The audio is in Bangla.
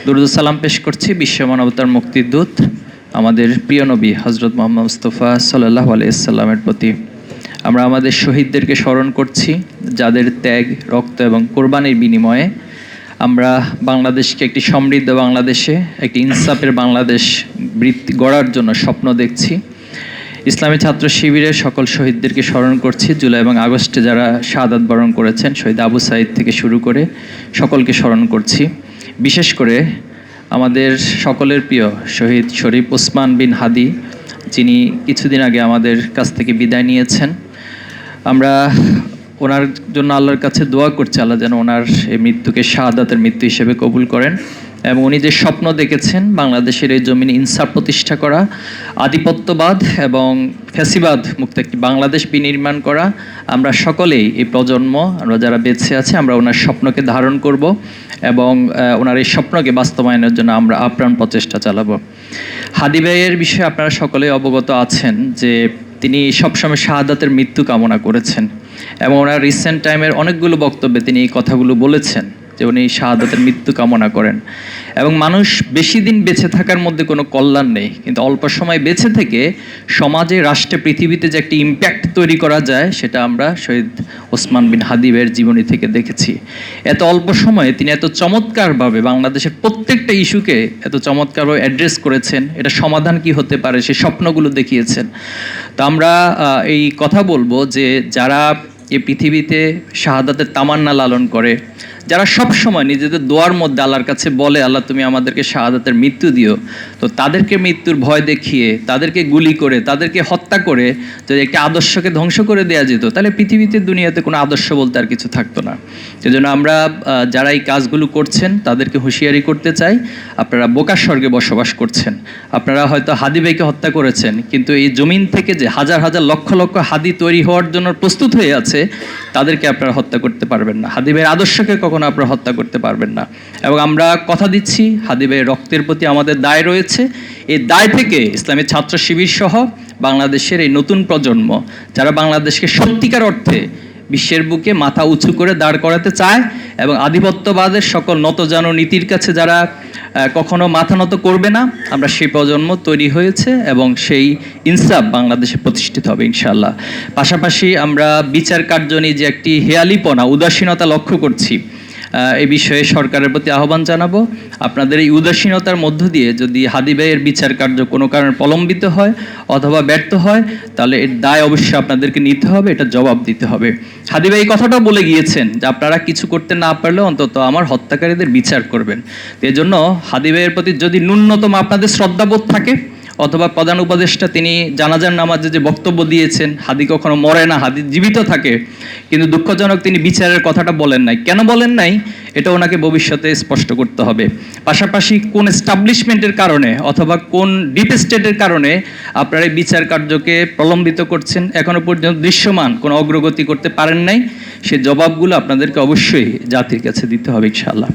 দুরূদ ও সালাম পেশ করছি বিশ্ব মানবতার মুক্তির দূত আমাদের প্রিয় নবী হযরত মুহাম্মদ মুস্তাফা সাল্লাল্লাহু আলাইহি সাল্লামের প্রতি। আমরা আমাদের শহীদদেরকে স্মরণ করছি, যাদের ত্যাগ, রক্ত এবং কোরবানির বিনিময়ে আমরা বাংলাদেশকে একটি সমৃদ্ধ বাংলাদেশে, একটি ইনসাফের বাংলাদেশ গড়ার জন্য স্বপ্ন দেখছি। ইসলামী ছাত্র শিবিরের সকল শহীদদেরকে স্মরণ করছি। জুলাই এবং আগস্টে যারা শাহাদাত বরণ করেছেন, শহীদ আবু সাঈদ থেকে শুরু করে সকলকে স্মরণ করছি। বিশেষ করে আমাদের সকলের প্রিয় শহীদ শরীফ ওসমান বিন হাদি, যিনি কিছুদিন আগে আমাদের কাছ থেকে বিদায় নিয়েছেন। আমরা ওনার জন্য আল্লাহর কাছে দোয়া করছি, আল্লাহ যেন ওনার এই মৃত্যুকে শাহাদাতের মৃত্যু হিসেবে কবুল করেন। এবং উনি যে স্বপ্ন দেখেছেন বাংলাদেশের এই জমিনে ইনসাফ প্রতিষ্ঠা করা, আধিপত্যবাদ এবং ফ্যাসিবাদ মুক্ত একটি বাংলাদেশ বিনির্মাণ করা, আমরা সকলেই এই প্রজন্ম, আমরা যারা বেঁচে আছি, আমরা ওনার স্বপ্নকে ধারণ করব এবং ওনার এই স্বপ্নকে বাস্তবায়নের জন্য আমরা আপ্রাণ প্রচেষ্টা চালাবো। হাদি ভাইয়ের বিষয়ে আপনারা সকলেই অবগত আছেন যে তিনি সবসময় শাহাদাতের মৃত্যু কামনা করেছেন এবং ওনার রিসেন্ট টাইমের অনেকগুলো বক্তব্যে তিনি এই কথাগুলো বলেছেন যে উনি শাহাদাতের মৃত্যু কামনা করেন। এবং মানুষ বেশি দিন বেঁচে থাকার মধ্যে কোনো কল্যাণ নেই, কিন্তু অল্প সময় বেঁচে থেকে সমাজে, রাষ্ট্রে, পৃথিবীতে যে একটি ইম্প্যাক্ট তৈরি করা যায়, সেটা আমরা শহীদ ওসমান বিন হাদি ভাইয়ের জীবনী থেকে দেখেছি। এত অল্প সময়ে তিনি এত চমৎকারভাবে বাংলাদেশের প্রত্যেকটা ইস্যুকে এত চমৎকারভাবে অ্যাড্রেস করেছেন। এটা সমাধান কি হতে পারে সেই স্বপ্নগুলো দেখিয়েছেন। তো আমরা এই কথা বলবো যে যারা এই পৃথিবীতে শাহাদাতের তামান্না লালন করে, যারা সব সময় নিজেদের দোয়ার মধ্যে আল্লাহর কাছে বলে, আল্লাহ তুমি আমাদেরকে শাহাদাতের মৃত্যু দিও, তো তাদেরকে মৃত্যুর ভয় দেখিয়ে, তাদেরকে গুলি করে, তাদেরকে হত্যা করে যদি একটি আদর্শকে ধ্বংস করে দেওয়া যেত, তাহলে পৃথিবীতে, দুনিয়াতে কোনো আদর্শ বলতে আর কিছু থাকতো না। সেজন্য আমরা যারা এই কাজগুলো করছেন তাদেরকে হুঁশিয়ারি করতে চাই, আপনারা বোকার স্বর্গে বসবাস করছেন। আপনারা হয়তো হাদি ভাইকে হত্যা করেছেন, কিন্তু এই জমিন থেকে যে হাজার হাজার লক্ষ লক্ষ হাদি তৈরি হওয়ার জন্য প্রস্তুত হয়ে আছে, তাদেরকে আপনারা হত্যা করতে পারবেন না। হাদি ভাইয়ের আদর্শকে কখনো আপনারা হত্যা করতে পারবেন না। এবং আমরা কথা দিচ্ছি, হাদি ভাইয়ের রক্তের প্রতি আমাদের দায় রয়েছে। এই দায় থেকে ইসলামী ছাত্র শিবির সহ বাংলাদেশের এই নতুন প্রজন্ম, যারা বাংলাদেশকে সত্যিকার অর্থে বিশ্বের বুকে মাথা উঁচু করে দাঁড় করাতে চায় এবং আধিপত্যবাদের সকল নতজানু নীতির কাছে যারা কখনো মাথা নত করবে না, আমরা সেই প্রজন্ম তৈরি হয়েছে এবং সেই ইনসাফ বাংলাদেশে প্রতিষ্ঠিত হবে ইনশাআল্লাহ। পাশাপাশি আমরা বিচার কার্য নিয়ে যে একটি হেয়ালিপনা, উদাসীনতা লক্ষ্য করছি, এই বিষয়ে সরকারের প্রতি আহ্বান জানাবো। আপনাদের এই উদাসীনতার মধ্য দিয়ে যদি হাদি ভাইয়ের বিচার কার্য কোনো কারণে প্রলম্বিত হয় অথবা ব্যর্থ হয়, তাহলে এর দায় অবশ্যই আপনাদেরকে নিতে হবে, এটা জবাব দিতে হবে। হাদি ভাই এই কথাটা বলে গিয়েছেন যে আপনারা কিছু করতে না পারলে অন্তত আমার হত্যাকারীদের বিচার করবেন। এজন্য হাদি ভাইয়ের প্রতি যদি ন্যূনতম আপনাদের শ্রদ্ধাবোধ থাকে, অথবা প্রধান উপদেষ্টা তিনি জানাজার নামাজে যে বক্তব্য দিয়েছেন, হাদি কখনো মরে না, হাদি জীবিত থাকে, কিন্তু দুঃখজনক তিনি বিচারের কথাটা বলেন নাই। কেন বলেন নাই, এটা ওনাকে ভবিষ্যতে স্পষ্ট করতে হবে। পাশাপাশি কোন এস্টাবলিশমেন্টের কারণে অথবা কোন ডিপ স্টেটের কারণে আপনারা এই বিচার কার্যকে প্রলম্বিত করছেন, এখনো পর্যন্ত দৃশ্যমান কোনো অগ্রগতি করতে পারেন নাই, সে জবাবগুলো আপনাদেরকে অবশ্যই জাতির কাছে দিতে হবে ইনশাআল্লাহ।